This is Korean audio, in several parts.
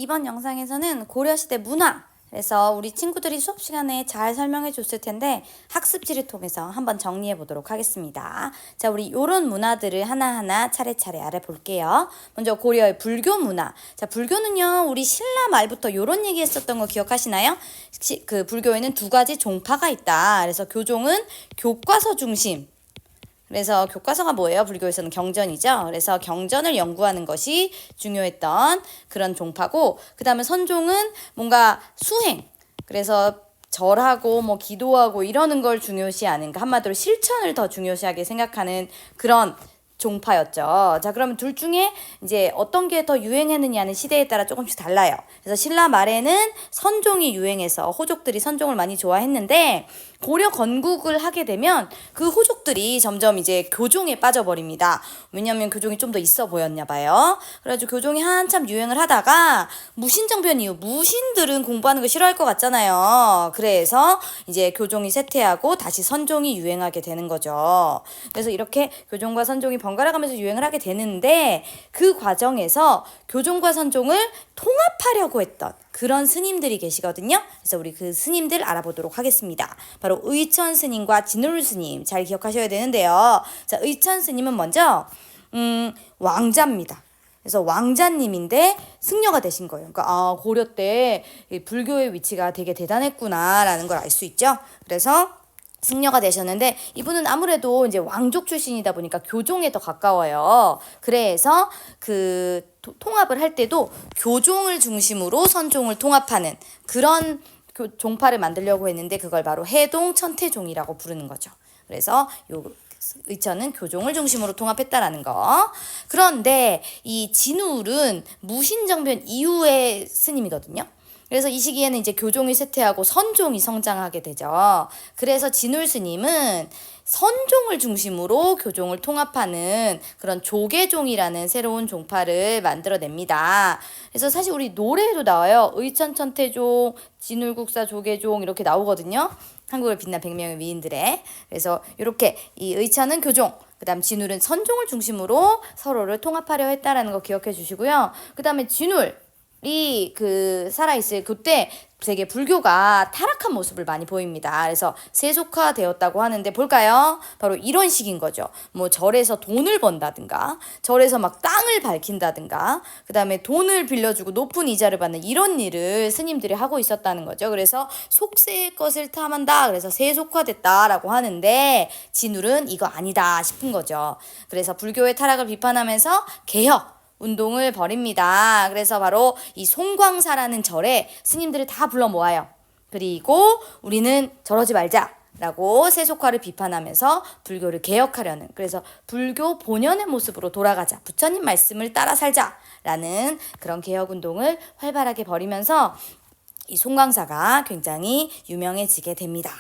이번 영상에서는 고려시대 문화, 그래서 우리 친구들이 수업 시간에 잘 설명해 줬을 텐데 학습지를 통해서 한번 정리해 보도록 하겠습니다. 자, 우리 요런 문화들을 하나하나 차례차례 알아볼게요. 먼저 고려의 불교 문화. 자, 불교는요, 우리 신라 말부터 요런 얘기 했었던 거 기억하시나요? 그 불교에는 두 가지 종파가 있다. 그래서 교종은 교과서 중심. 그래서 교과서가 뭐예요? 불교에서는 경전이죠. 그래서 경전을 연구하는 것이 중요했던 그런 종파고, 그 다음에 선종은 뭔가 수행, 그래서 절하고 뭐 기도하고 이러는 걸 중요시하는, 한마디로 실천을 더 중요시하게 생각하는 그런 종파였죠. 자, 그러면 둘 중에 이제 어떤 게 더 유행했느냐는 시대에 따라 조금씩 달라요. 그래서 신라 말에는 선종이 유행해서 호족들이 선종을 많이 좋아했는데, 고려 건국을 하게 되면 그 호족들이 점점 이제 교종에 빠져버립니다. 왜냐하면 교종이 좀 더 있어 보였나 봐요. 그래가지고 교종이 한참 유행을 하다가 무신정변 이후 무신들은 공부하는 거 싫어할 것 같잖아요. 그래서 이제 교종이 쇠퇴하고 다시 선종이 유행하게 되는 거죠. 그래서 이렇게 교종과 선종이 번갈아 가면서 유행을 하게 되는데, 그 과정에서 교종과 선종을 통합하려고 했던 그런 스님들이 계시거든요. 그래서 우리 그 스님들 알아보도록 하겠습니다. 바로 의천 스님과 진울 스님, 잘 기억하셔야 되는데요. 자, 의천 스님은 먼저 왕자입니다. 그래서 왕자님인데 승려가 되신 거예요. 그러니까 고려 때 불교의 위치가 되게 대단했구나라는 걸 알 수 있죠. 그래서 승려가 되셨는데, 이분은 아무래도 이제 왕족 출신이다 보니까 교종에 더 가까워요. 그래서 그 통합을 할 때도 교종을 중심으로 선종을 통합하는 그런 종파를 만들려고 했는데, 그걸 바로 해동 천태종이라고 부르는 거죠. 그래서 요 의천은 교종을 중심으로 통합했다라는 거. 그런데 이 진울은 무신정변 이후의 스님이거든요. 그래서 이 시기에는 이제 교종이 쇠퇴하고 선종이 성장하게 되죠. 그래서 진울 스님은 선종을 중심으로 교종을 통합하는 그런 조계종이라는 새로운 종파를 만들어냅니다. 그래서 사실 우리 노래에도 나와요. 의천천태종, 진울국사 조계종 이렇게 나오거든요. 한국을 빛난 100명의 위인들의. 그래서 이렇게 이 의천은 교종, 그 다음 진울은 선종을 중심으로 서로를 통합하려 했다라는 거 기억해 주시고요. 그 다음에 진울 그 살아있을 그때 되게 불교가 타락한 모습을 많이 보입니다. 그래서 세속화되었다고 하는데 볼까요? 바로 이런 식인 거죠. 뭐 절에서 돈을 번다든가, 절에서 막 땅을 밝힌다든가, 그 다음에 돈을 빌려주고 높은 이자를 받는 이런 일을 스님들이 하고 있었다는 거죠. 그래서 속세의 것을 탐한다. 그래서 세속화됐다라고 하는데, 진울은 이거 아니다 싶은 거죠. 그래서 불교의 타락을 비판하면서 개혁 운동을 벌입니다. 그래서 바로 이 송광사라는 절에 스님들을 다 불러 모아요. 그리고 우리는 저러지 말자라고 세속화를 비판하면서 불교를 개혁하려는, 그래서 불교 본연의 모습으로 돌아가자, 부처님 말씀을 따라 살자라는 그런 개혁 운동을 활발하게 벌이면서 이 송광사가 굉장히 유명해지게 됩니다.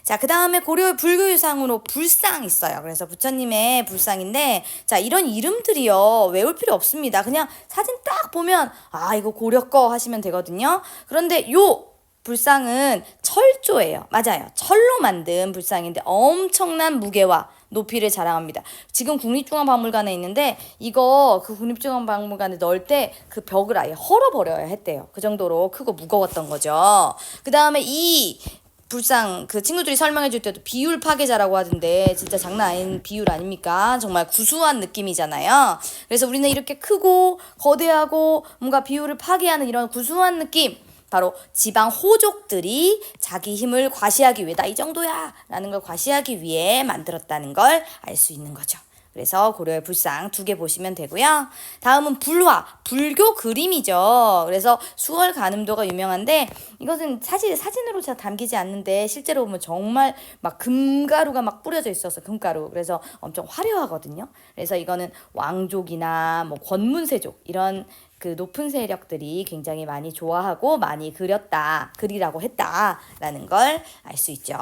자, 그 다음에 고려의 불교유상으로 불상 있어요. 그래서 부처님의 불상인데, 자, 이런 이름들이요, 외울 필요 없습니다. 그냥 사진 딱 보면 이거 고려 거 하시면 되거든요. 그런데 요 불상은 철조예요. 맞아요. 철로 만든 불상인데 엄청난 무게와 높이를 자랑합니다. 지금 국립중앙박물관에 있는데, 이거 그 국립중앙박물관에 넣을 때 그 벽을 아예 헐어버려야 했대요. 그 정도로 크고 무거웠던 거죠. 그 다음에 이 불상, 그 친구들이 설명해 줄 때도 비율 파괴자라고 하던데, 진짜 장난 아닌 비율 아닙니까? 정말 구수한 느낌이잖아요. 그래서 우리는 이렇게 크고 거대하고 뭔가 비율을 파괴하는 이런 구수한 느낌, 바로 지방 호족들이 자기 힘을 과시하기 위해, 나 이 정도야 라는 걸 과시하기 위해 만들었다는 걸 알 수 있는 거죠. 그래서 고려의 불상 2개 보시면 되고요. 다음은 불화, 불교 그림이죠. 그래서 수월 가늠도가 유명한데, 이것은 사실 사진으로 잘 담기지 않는데 실제로 보면 정말 막 금가루가 막 뿌려져 있어서, 금가루. 그래서 엄청 화려하거든요. 그래서 이거는 왕족이나 뭐 권문세족 이런 그 높은 세력들이 굉장히 많이 좋아하고 많이 그리라고 했다라는 걸 알 수 있죠.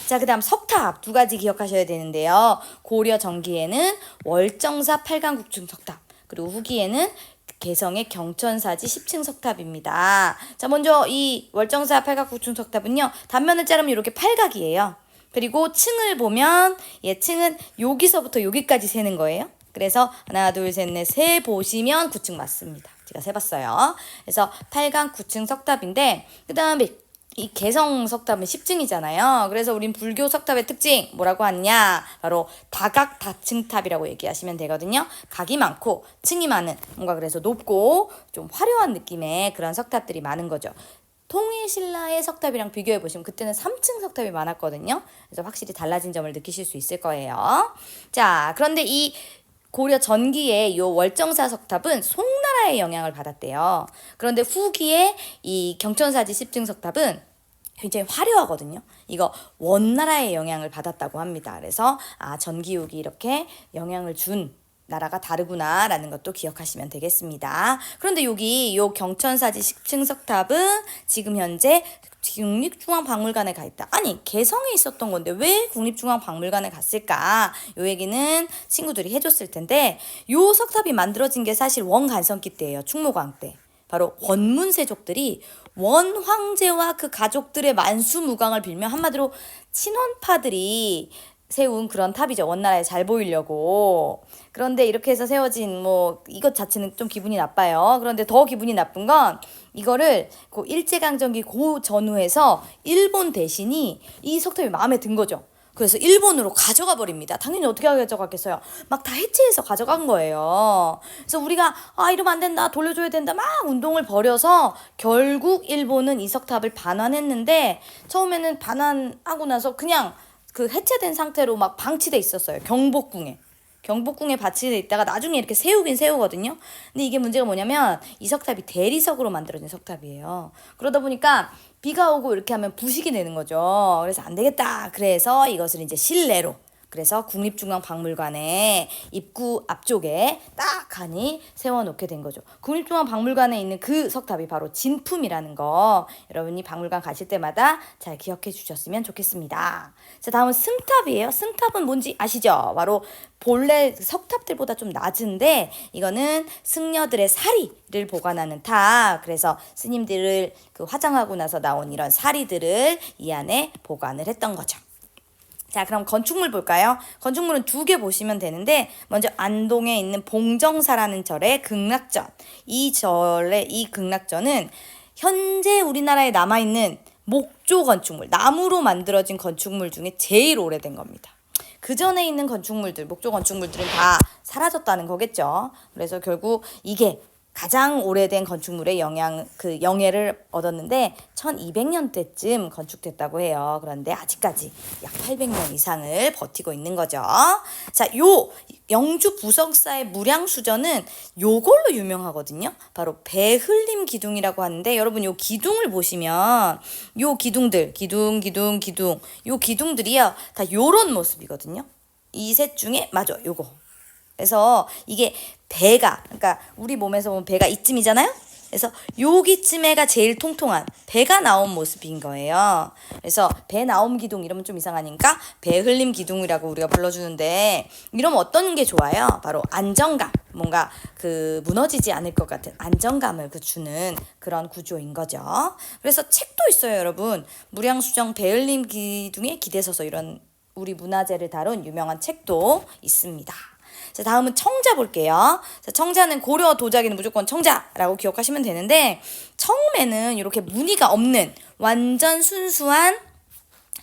자, 그 다음 석탑 2가지 기억하셔야 되는데요. 고려 전기에는 월정사 8강국중 석탑, 그리고 후기에는 개성의 경천사지 10층 석탑입니다. 자, 먼저 이 월정사 8강국중 석탑은요, 단면을 자르면 이렇게 8각이에요. 그리고 층을 보면, 층은 여기서부터 여기까지 세는 거예요. 그래서 하나, 둘, 셋, 넷, 세 보시면 9층 맞습니다. 제가 세봤어요. 그래서 8강 9층 석탑인데 그 다음에 이 개성 석탑은 10층이잖아요. 그래서 우린 불교 석탑의 특징 뭐라고 하냐? 바로 다각 다층탑이라고 얘기하시면 되거든요. 각이 많고 층이 많은 뭔가 그래서 높고 좀 화려한 느낌의 그런 석탑들이 많은 거죠. 통일신라의 석탑이랑 비교해 보시면 그때는 3층 석탑이 많았거든요. 그래서 확실히 달라진 점을 느끼실 수 있을 거예요. 자, 그런데 이 고려 전기의 요 월정사 석탑은 송나라의 영향을 받았대요. 그런데 후기에 이 경천사지 10층 석탑은 굉장히 화려하거든요. 이거 원나라의 영향을 받았다고 합니다. 그래서 전기욕이 이렇게 영향을 준 나라가 다르구나라는 것도 기억하시면 되겠습니다. 그런데 여기 요 경천사지 10층 석탑은 지금 현재 국립중앙박물관에 가 있다. 아니 개성에 있었던 건데 왜 국립중앙박물관에 갔을까? 요 얘기는 친구들이 해줬을 텐데 요 석탑이 만들어진 게 사실 원간성기 때예요. 충무광 때. 바로 원문세족들이 원황제와 그 가족들의 만수무강을 빌며 한마디로 친원파들이 세운 그런 탑이죠. 원나라에 잘 보이려고. 그런데 이렇게 해서 세워진 이것 자체는 좀 기분이 나빠요. 그런데 더 기분이 나쁜 건 이거를 그 일제강점기 고 전후에서 일본 대신이 이 석탑이 마음에 든 거죠. 그래서 일본으로 가져가 버립니다. 당연히 어떻게 가져갔겠어요? 막 다 해체해서 가져간 거예요. 그래서 우리가 이러면 안 된다, 돌려줘야 된다, 막 운동을 벌여서 결국 일본은 이 석탑을 반환했는데 처음에는 반환하고 나서 그냥 그 해체된 상태로 막 방치돼 있었어요. 경복궁에 받치돼 있다가 나중에 이렇게 세우긴 세우거든요. 근데 이게 문제가 뭐냐면 이 석탑이 대리석으로 만들어진 석탑이에요. 그러다 보니까 비가 오고 이렇게 하면 부식이 되는 거죠. 그래서 안 되겠다. 그래서 이것을 이제 실내로 그래서 국립중앙박물관의 입구 앞쪽에 딱 하니 세워놓게 된 거죠. 국립중앙박물관에 있는 그 석탑이 바로 진품이라는 거 여러분이 박물관 가실 때마다 잘 기억해 주셨으면 좋겠습니다. 자, 다음은 승탑이에요. 승탑은 뭔지 아시죠? 바로 본래 석탑들보다 좀 낮은데 이거는 승려들의 사리를 보관하는 탑. 그래서 스님들을 화장하고 나서 나온 이런 사리들을 이 안에 보관을 했던 거죠. 자, 그럼 건축물 볼까요? 건축물은 2개 보시면 되는데 먼저 안동에 있는 봉정사라는 절의 극락전. 이 극락전은 현재 우리나라에 남아있는 목조 건축물, 나무로 만들어진 건축물 중에 제일 오래된 겁니다. 그 전에 있는 건축물들, 목조 건축물들은 다 사라졌다는 거겠죠. 그래서 결국 이게 가장 오래된 건축물의 영예를 얻었는데 1200년대쯤 건축됐다고 해요. 그런데 아직까지 약 800년 이상을 버티고 있는 거죠. 자, 요 영주 부석사의 무량수전은 요걸로 유명하거든요. 바로 배흘림 기둥이라고 하는데 여러분 요 기둥을 보시면 요 기둥들 요 기둥들이요 다 요런 모습이거든요. 이 셋 중에 맞아 요거. 그래서 이게 그러니까 우리 몸에서 보면 배가 이쯤이잖아요. 그래서 여기쯤에가 제일 통통한 배가 나온 모습인 거예요. 그래서 배 나옴 기둥 이러면 좀 이상하니까 배 흘림 기둥이라고 우리가 불러주는데 이러면 어떤 게 좋아요? 바로 안정감, 뭔가 무너지지 않을 것 같은 안정감을 주는 그런 구조인 거죠. 그래서 책도 있어요, 여러분. 무량수정 배 흘림 기둥에 기대서서 이런 우리 문화재를 다룬 유명한 책도 있습니다. 자, 다음은 청자 볼게요. 자, 청자는 고려 도자기는 무조건 청자라고 기억하시면 되는데 처음에는 이렇게 무늬가 없는 완전 순수한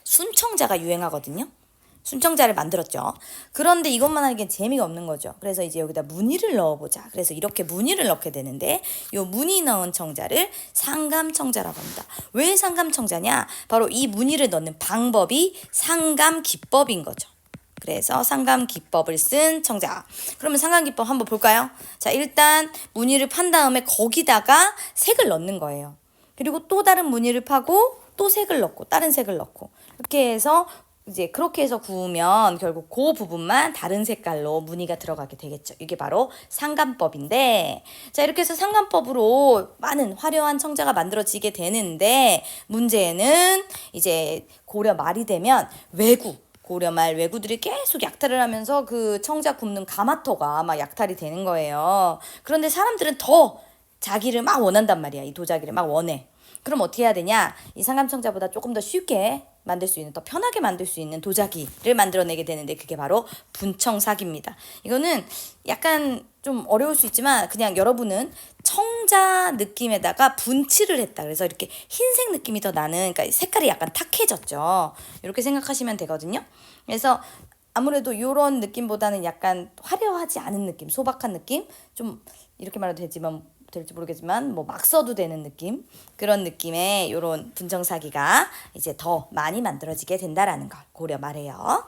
순청자가 유행하거든요. 순청자를 만들었죠. 그런데 이것만 하기엔 재미가 없는 거죠. 그래서 이제 여기다 무늬를 넣어보자. 그래서 이렇게 무늬를 넣게 되는데 이 무늬 넣은 청자를 상감청자라고 합니다. 왜 상감청자냐? 바로 이 무늬를 넣는 방법이 상감기법인 거죠. 그래서 상감기법을 쓴 청자. 그러면 상감기법 한번 볼까요? 자, 일단 무늬를 판 다음에 거기다가 색을 넣는 거예요. 그리고 또 다른 무늬를 파고 또 색을 넣고 다른 색을 넣고 이렇게 해서 이제 그렇게 해서 구우면 결국 그 부분만 다른 색깔로 무늬가 들어가게 되겠죠. 이게 바로 상감법인데 자, 이렇게 해서 상감법으로 많은 화려한 청자가 만들어지게 되는데 문제는 이제 고려 말이 되면 고려말 왜구들이 계속 약탈을 하면서 그 청자 굽는 가마터가 막 약탈이 되는 거예요. 그런데 사람들은 더 자기를 막 원한단 말이야. 이 도자기를 막 원해. 그럼 어떻게 해야 되냐? 이 상감청자보다 조금 더 쉽게 만들 수 있는, 더 편하게 만들 수 있는 도자기를 만들어내게 되는데 그게 바로 분청삭입니다. 이거는 약간 좀 어려울 수 있지만 그냥 여러분은 청자 느낌에다가 분칠을 했다. 그래서 이렇게 흰색 느낌이 더 나는, 그러니까 색깔이 약간 탁해졌죠. 이렇게 생각하시면 되거든요. 그래서 아무래도 이런 느낌보다는 약간 화려하지 않은 느낌, 소박한 느낌, 좀 이렇게 말해도 될지 모르겠지만 뭐 막 써도 되는 느낌, 그런 느낌의 이런 분청사기가 이제 더 많이 만들어지게 된다라는 걸 고려 말해요.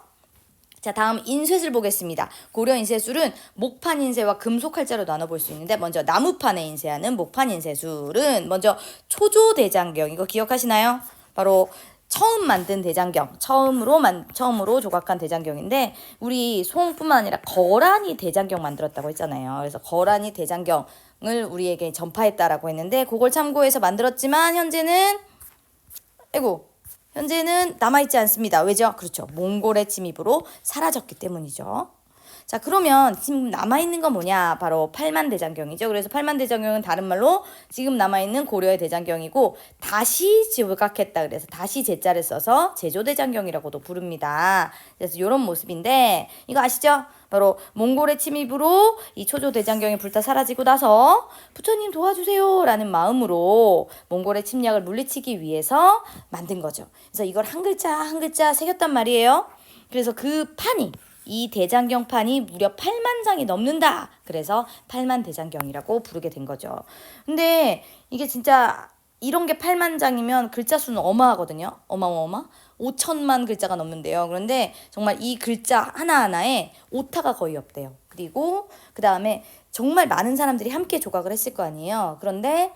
자, 다음 인쇄술 보겠습니다. 고려 인쇄술은 목판 인쇄와 금속 칼자로 나눠볼 수 있는데, 먼저 나무판에 인쇄하는 목판 인쇄술은 먼저 초조대장경, 이거 기억하시나요? 바로 처음 만든 대장경, 처음으로 조각한 대장경인데, 우리 송뿐만 아니라 거란이 대장경 만들었다고 했잖아요. 그래서 거란이 대장경을 우리에게 전파했다라고 했는데, 그걸 참고해서 만들었지만 현재는 남아있지 않습니다. 왜죠? 그렇죠. 몽골의 침입으로 사라졌기 때문이죠. 자, 그러면 지금 남아있는 건 뭐냐? 바로 팔만대장경이죠. 그래서 팔만대장경은 다른 말로 지금 남아있는 고려의 대장경이고, 다시 조각했다. 그래서 다시 제자를 써서 제조대장경이라고도 부릅니다. 그래서 이런 모습인데, 이거 아시죠? 바로 몽골의 침입으로 이 초조대장경이 불타 사라지고 나서 부처님 도와주세요 라는 마음으로 몽골의 침략을 물리치기 위해서 만든 거죠. 그래서 이걸 한 글자 한 글자 새겼단 말이에요. 그래서 이 대장경판이 무려 8만 장이 넘는다. 그래서 8만 대장경이라고 부르게 된 거죠. 근데 이게 진짜 이런 게 8만 장이면 글자 수는 어마하거든요. 어마어마. 5천만 글자가 넘는데요. 그런데 정말 이 글자 하나하나에 오타가 거의 없대요. 그리고 그 다음에 정말 많은 사람들이 함께 조각을 했을 거 아니에요. 그런데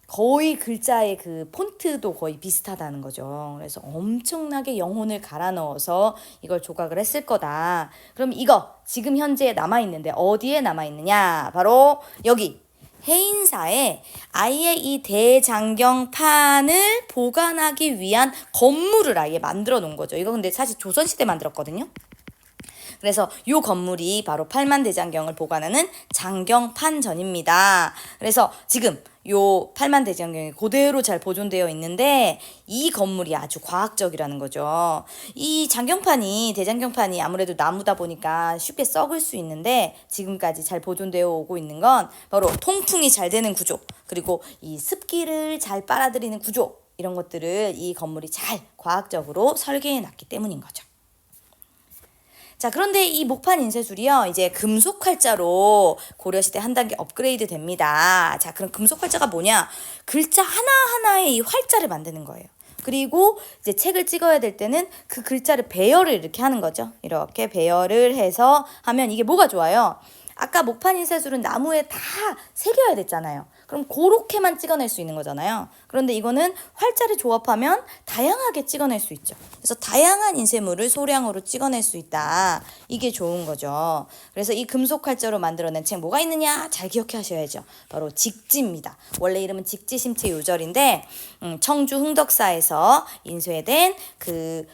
거의 글자의 그 폰트도 거의 비슷하다는 거죠. 그래서 엄청나게 영혼을 갈아 넣어서 이걸 조각을 했을 거다. 그럼 이거 지금 현재 남아있는데 어디에 남아있느냐? 바로 여기 해인사에 아예 이 대장경판을 보관하기 위한 건물을 아예 만들어 놓은 거죠. 이거 근데 사실 조선시대 만들었거든요. 그래서 이 건물이 바로 팔만대장경을 보관하는 장경판전입니다. 그래서 지금 요 팔만대장경이 그대로 잘 보존되어 있는데 이 건물이 아주 과학적이라는 거죠. 이 대장경판이 아무래도 나무다 보니까 쉽게 썩을 수 있는데 지금까지 잘 보존되어 오고 있는 건 바로 통풍이 잘 되는 구조, 그리고 이 습기를 잘 빨아들이는 구조, 이런 것들을 이 건물이 잘 과학적으로 설계해 놨기 때문인 거죠. 자, 그런데 이 목판 인쇄술이요, 이제 금속 활자로 고려시대 한 단계 업그레이드 됩니다. 자, 그럼 금속 활자가 뭐냐? 글자 하나하나에 이 활자를 만드는 거예요. 그리고 이제 책을 찍어야 될 때는 그 글자를 배열을 이렇게 하는 거죠. 이렇게 배열을 해서 하면 이게 뭐가 좋아요? 아까 목판 인쇄술은 나무에 다 새겨야 됐잖아요. 그럼 그렇게만 찍어낼 수 있는 거잖아요. 그런데 이거는 활자를 조합하면 다양하게 찍어낼 수 있죠. 그래서 다양한 인쇄물을 소량으로 찍어낼 수 있다. 이게 좋은 거죠. 그래서 이 금속 활자로 만들어낸 책 뭐가 있느냐? 잘 기억하셔야죠. 바로 직지입니다. 원래 이름은 직지심체 요절인데 청주 흥덕사에서 인쇄된 그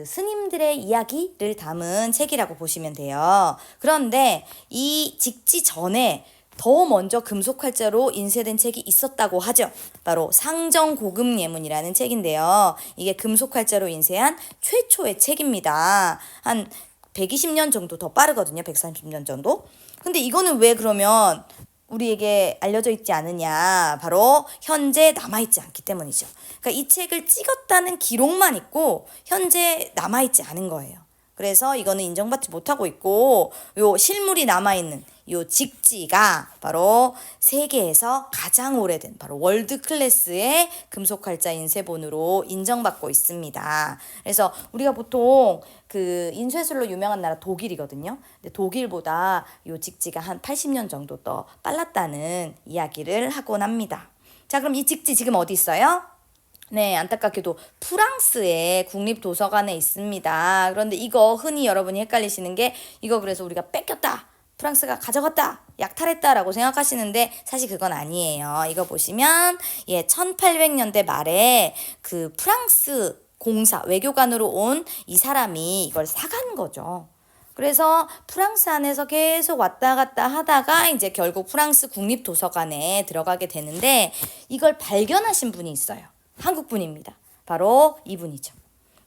스님들의 이야기를 담은 책이라고 보시면 돼요. 그런데 이 직지 전에 더 먼저 금속 활자로 인쇄된 책이 있었다고 하죠. 바로 상정고금예문이라는 책인데요. 이게 금속 활자로 인쇄한 최초의 책입니다. 한 120년 정도 더 빠르거든요. 130년 정도. 근데 이거는 왜 그러면 우리에게 알려져 있지 않느냐? 바로 현재 남아있지 않기 때문이죠. 그러니까 이 책을 찍었다는 기록만 있고 현재 남아있지 않은 거예요. 그래서 이거는 인정받지 못하고 있고, 요 실물이 남아있는 요 직지가 바로 세계에서 가장 오래된 바로 월드 클래스의 금속 활자 인쇄본으로 인정받고 있습니다. 그래서 우리가 보통 그 인쇄술로 유명한 나라 독일이거든요. 근데 독일보다 요 직지가 한 80년 정도 더 빨랐다는 이야기를 하곤 합니다. 자, 그럼 이 직지 지금 어디 있어요? 네, 안타깝게도 프랑스의 국립도서관에 있습니다. 그런데 이거 흔히 여러분이 헷갈리시는 게, 이거 그래서 우리가 뺏겼다, 프랑스가 가져갔다, 약탈했다라고 생각하시는데 사실 그건 아니에요. 이거 보시면 1800년대 말에 그 프랑스 공사 외교관으로 온 이 사람이 이걸 사간 거죠. 그래서 프랑스 안에서 계속 왔다 갔다 하다가 이제 결국 프랑스 국립도서관에 들어가게 되는데 이걸 발견하신 분이 있어요. 한국 분입니다. 바로 이분이죠.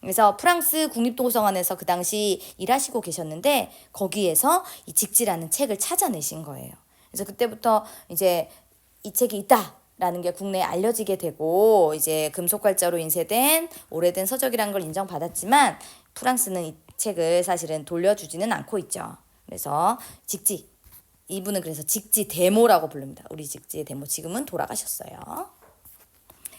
그래서 프랑스 국립도서관에서 그 당시 일하시고 계셨는데 거기에서 이 직지라는 책을 찾아내신 거예요. 그래서 그때부터 이제 이 책이 있다라는 게 국내에 알려지게 되고 이제 금속활자로 인쇄된 오래된 서적이라는 걸 인정받았지만 프랑스는 이 책을 사실은 돌려주지는 않고 있죠. 그래서 직지, 이분은 그래서 직지 대모라고 부릅니다. 우리 직지의 대모, 지금은 돌아가셨어요.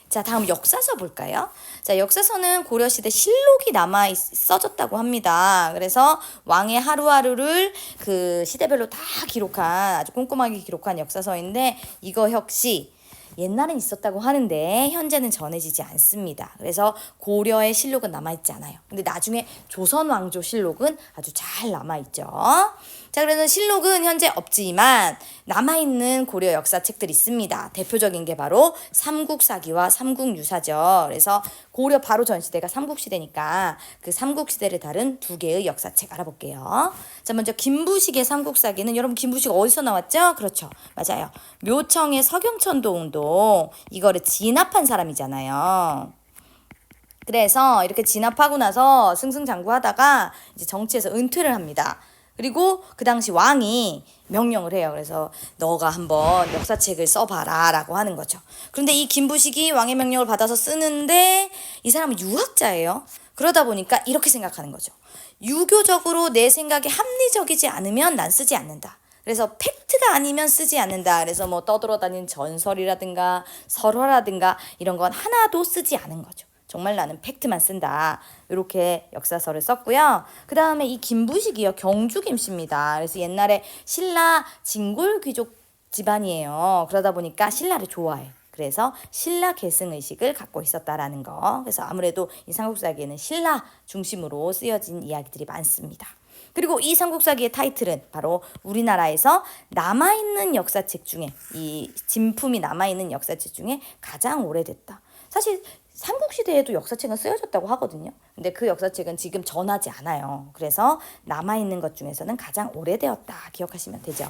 자, 다음 역사서 볼까요? 자, 역사서는 고려시대 실록이 써졌다고 합니다. 그래서 왕의 하루하루를 그 시대별로 다 기록한, 아주 꼼꼼하게 기록한 역사서인데 이거 역시 옛날엔 있었다고 하는데 현재는 전해지지 않습니다. 그래서 고려의 실록은 남아있지 않아요. 근데 나중에 조선 왕조 실록은 아주 잘 남아있죠. 자, 그래서 실록은 현재 없지만 남아있는 고려 역사책들이 있습니다. 대표적인 게 바로 삼국사기와 삼국유사죠. 그래서 고려 바로 전 시대가 삼국시대니까 그 삼국시대를 다룬 두 개의 역사책 알아볼게요. 자, 먼저 김부식의 삼국사기는 여러분 김부식 어디서 나왔죠? 그렇죠. 맞아요. 묘청의 서경천도운동 이거를 진압한 사람이잖아요. 그래서 이렇게 진압하고 나서 승승장구하다가 이제 정치에서 은퇴를 합니다. 그리고 그 당시 왕이 명령을 해요. 그래서 너가 한번 역사책을 써봐라 라고 하는 거죠. 그런데 이 김부식이 왕의 명령을 받아서 쓰는데 이 사람은 유학자예요. 그러다 보니까 이렇게 생각하는 거죠. 유교적으로 내 생각에 합리적이지 않으면 난 쓰지 않는다. 그래서 팩트가 아니면 쓰지 않는다. 그래서 뭐 떠돌아다니는 전설이라든가 설화라든가 이런 건 하나도 쓰지 않은 거죠. 정말 나는 팩트만 쓴다. 이렇게 역사서를 썼고요. 그 다음에 이 김부식이요. 경주 김씨입니다. 그래서 옛날에 신라 진골 귀족 집안이에요. 그러다 보니까 신라를 좋아해. 그래서 신라 계승의식을 갖고 있었다라는 거. 그래서 아무래도 이 삼국사기에는 신라 중심으로 쓰여진 이야기들이 많습니다. 그리고 이 삼국사기의 타이틀은 바로 우리나라에서 남아있는 역사책 중에 이 진품이 남아있는 역사책 중에 가장 오래됐다. 사실 삼국시대에도 역사책은 쓰여졌다고 하거든요. 근데 그 역사책은 지금 전하지 않아요. 그래서 남아있는 것 중에서는 가장 오래되었다. 기억하시면 되죠.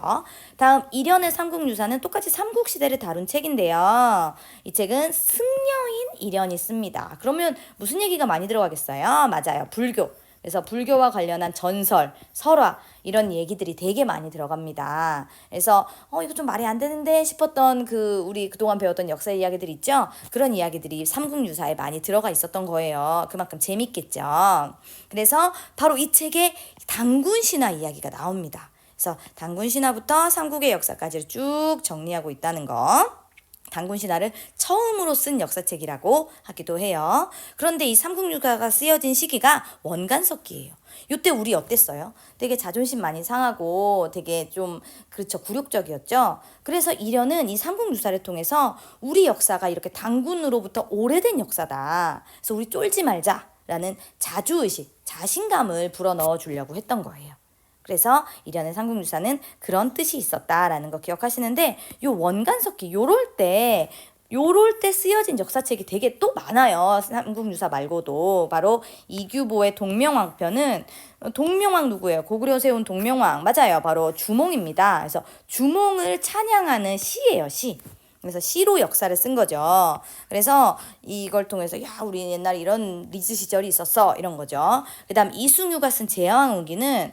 다음 일연의 삼국유사는 똑같이 삼국시대를 다룬 책인데요. 이 책은 승려인 일연이 씁니다. 그러면 무슨 얘기가 많이 들어가겠어요? 맞아요. 불교. 그래서 불교와 관련한 전설, 설화 이런 얘기들이 되게 많이 들어갑니다. 그래서 이거 좀 말이 안 되는데 싶었던 우리 그동안 배웠던 역사 이야기들 있죠? 그런 이야기들이 삼국유사에 많이 들어가 있었던 거예요. 그만큼 재밌겠죠. 그래서 바로 이 책에 단군신화 이야기가 나옵니다. 그래서 단군신화부터 삼국의 역사까지를 쭉 정리하고 있다는 거. 단군신화를 처음으로 쓴 역사책이라고 하기도 해요. 그런데 이 삼국유사가 쓰여진 시기가 원간석기예요. 이때 우리 어땠어요? 되게 자존심 많이 상하고 되게 좀 그렇죠. 굴욕적이었죠. 그래서 일연은 이 삼국유사를 통해서 우리 역사가 이렇게 단군으로부터 오래된 역사다. 그래서 우리 쫄지 말자라는 자주의식, 자신감을 불어넣어 주려고 했던 거예요. 그래서 일연의 삼국유사는 그런 뜻이 있었다라는 거 기억하시는데 요 원간석기 요럴 때 쓰여진 역사책이 되게 또 많아요. 삼국유사 말고도 바로 이규보의 동명왕편은 동명왕 누구예요? 고구려 세운 동명왕 맞아요. 바로 주몽입니다. 그래서 주몽을 찬양하는 시예요. 시. 그래서 시로 역사를 쓴 거죠. 그래서 이걸 통해서 야 우리 옛날에 이런 리즈 시절이 있었어 이런 거죠. 그다음 이승유가 쓴 제왕후기는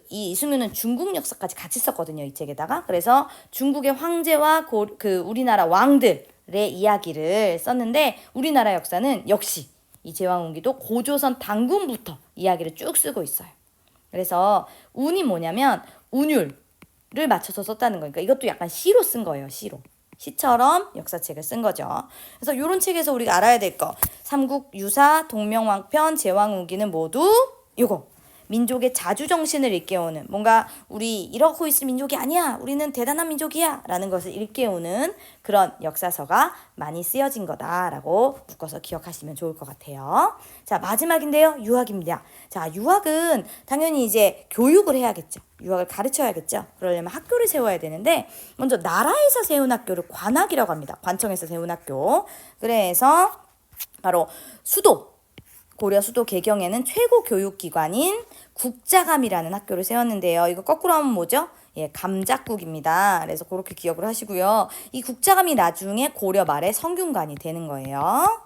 이 이승유는 중국 역사까지 같이 썼거든요, 이 책에다가. 그래서 중국의 황제와 우리나라 왕들의 이야기를 썼는데 우리나라 역사는 역시 이 제왕후기도 고조선 당군부터 이야기를 쭉 쓰고 있어요. 그래서 운이 뭐냐면 운율을 맞춰서 썼다는 거니까 이것도 약간 시로 쓴 거예요, 시로. 시처럼 역사책을 쓴 거죠. 그래서 이런 책에서 우리가 알아야 될 거. 삼국유사, 동명왕편, 제왕후기는 모두 요거. 민족의 자주정신을 일깨우는 뭔가 우리 이러고 있을 민족이 아니야. 우리는 대단한 민족이야. 라는 것을 일깨우는 그런 역사서가 많이 쓰여진 거다라고 묶어서 기억하시면 좋을 것 같아요. 자, 마지막인데요. 유학입니다. 자, 유학은 당연히 이제 교육을 해야겠죠. 유학을 가르쳐야겠죠. 그러려면 학교를 세워야 되는데 먼저 나라에서 세운 학교를 관학이라고 합니다. 관청에서 세운 학교. 그래서 바로 수도 고려 수도 개경에는 최고 교육기관인 국자감이라는 학교를 세웠는데요. 이거 거꾸로 하면 뭐죠? 예, 감작국입니다. 그래서 그렇게 기억을 하시고요. 이 국자감이 나중에 고려 말에 성균관이 되는 거예요.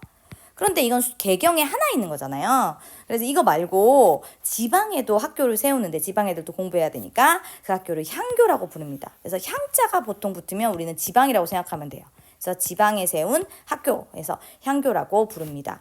그런데 이건 개경에 하나 있는 거잖아요. 그래서 이거 말고 지방에도 학교를 세우는데 지방 애들도 공부해야 되니까 그 학교를 향교라고 부릅니다. 그래서 향자가 보통 붙으면 우리는 지방이라고 생각하면 돼요. 그래서 지방에 세운 학교에서 향교라고 부릅니다.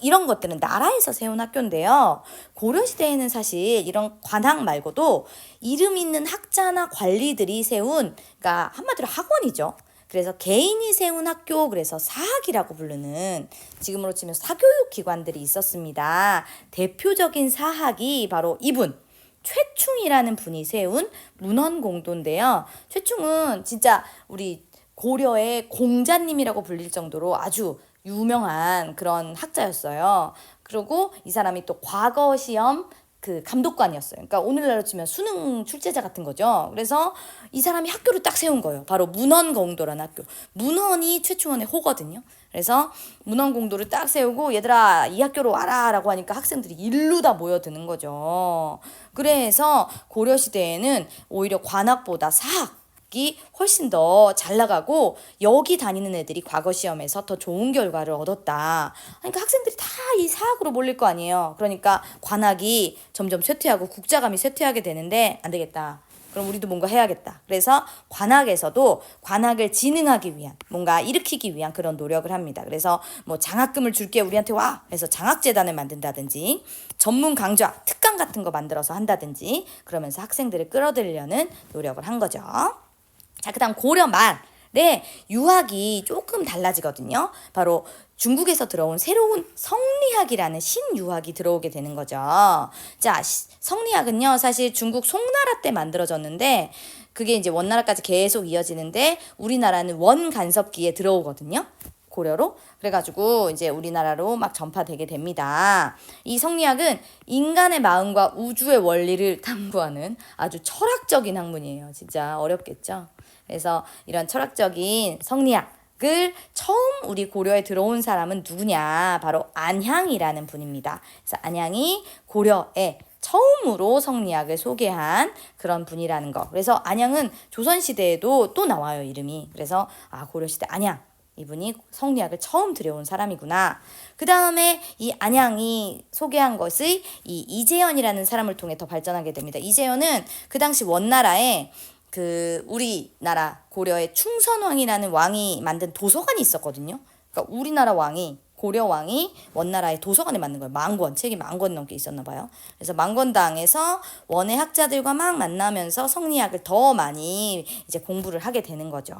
이런 것들은 나라에서 세운 학교인데요. 고려시대에는 사실 이런 관학 말고도 이름 있는 학자나 관리들이 세운, 그러니까 한마디로 학원이죠. 그래서 개인이 세운 학교, 그래서 사학이라고 부르는 지금으로 치면 사교육 기관들이 있었습니다. 대표적인 사학이 바로 이분, 최충이라는 분이 세운 문헌공도인데요. 최충은 진짜 우리 고려의 공자님이라고 불릴 정도로 아주 유명한 그런 학자였어요. 그리고 이 사람이 또 과거 시험 그 감독관이었어요. 그러니까 오늘날로 치면 수능 출제자 같은 거죠. 그래서 이 사람이 학교를 딱 세운 거예요. 바로 문헌공도라는 학교. 문헌이 최충원의 호거든요. 그래서 문헌공도를 딱 세우고 얘들아 이 학교로 와라라고 하니까 학생들이 일로 다 모여드는 거죠. 그래서 고려시대에는 오히려 관학보다 사학이 훨씬 더 잘 나가고 여기 다니는 애들이 과거 시험에서 더 좋은 결과를 얻었다. 그러니까 학생들이 다 이 사학으로 몰릴 거 아니에요. 그러니까 관학이 점점 쇠퇴하고 국자감이 쇠퇴하게 되는데 안 되겠다. 그럼 우리도 뭔가 해야겠다. 그래서 관학에서도 관학을 진흥하기 위한, 뭔가 일으키기 위한 그런 노력을 합니다. 그래서 뭐 장학금을 줄게 우리한테 와 해서 장학재단을 만든다든지 전문 강좌, 특강 같은 거 만들어서 한다든지 그러면서 학생들을 끌어들이려는 노력을 한 거죠. 자, 그다음 고려 말에 유학이 조금 달라지거든요. 바로 중국에서 들어온 새로운 성리학이라는 신유학이 들어오게 되는 거죠. 자, 성리학은요, 사실 중국 송나라 때 만들어졌는데 그게 이제 원나라까지 계속 이어지는데 우리나라는 원간섭기에 들어오거든요. 고려로. 그래가지고 이제 우리나라로 막 전파되게 됩니다. 이 성리학은 인간의 마음과 우주의 원리를 탐구하는 아주 철학적인 학문이에요. 진짜 어렵겠죠? 그래서 이런 철학적인 성리학을 처음 우리 고려에 들어온 사람은 누구냐? 바로 안향이라는 분입니다. 그래서 안향이 고려에 처음으로 성리학을 소개한 그런 분이라는 거. 그래서 안향은 조선시대에도 또 나와요, 이름이. 그래서 고려시대 안향. 이분이 성리학을 처음 들여온 사람이구나. 그 다음에 이 안향이 소개한 것의 이 이재현이라는 사람을 통해 더 발전하게 됩니다. 이재현은 그 당시 원나라에 그 우리나라 고려의 충선왕이라는 왕이 만든 도서관이 있었거든요. 그러니까 우리나라 왕이 고려 왕이 원나라의 도서관을 만든 거예요. 만권, 책이 10,000권 넘게 있었나 봐요. 그래서 만권당에서 원의 학자들과 막 만나면서 성리학을 더 많이 이제 공부를 하게 되는 거죠.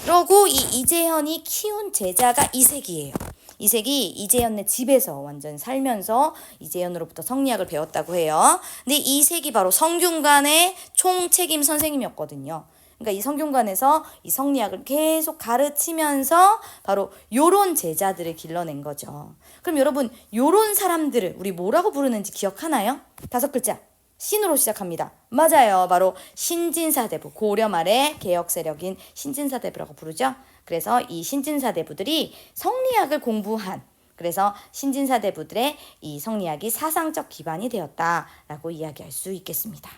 그리고 이 이재현이 키운 제자가 이색이에요. 이색이 이재현네 집에서 완전 살면서 이재현으로부터 성리학을 배웠다고 해요. 근데 이색이 바로 성균관의 총책임 선생님이었거든요. 그러니까 이 성균관에서 이 성리학을 계속 가르치면서 바로 요런 제자들을 길러낸 거죠. 그럼 여러분 요런 사람들을 우리 뭐라고 부르는지 기억하나요? 5글자. 신으로 시작합니다. 맞아요. 바로 신진사대부. 고려 말의 개혁 세력인 신진사대부라고 부르죠. 그래서 이 신진사대부들이 성리학을 공부한, 그래서 신진사대부들의 이 성리학이 사상적 기반이 되었다라고 이야기할 수 있겠습니다.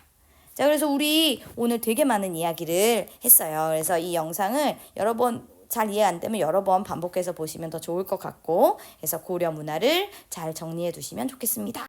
자, 그래서 우리 오늘 되게 많은 이야기를 했어요. 그래서 이 영상을 여러 번 잘 이해 안 되면 여러 번 반복해서 보시면 더 좋을 것 같고, 그래서 고려 문화를 잘 정리해 두시면 좋겠습니다.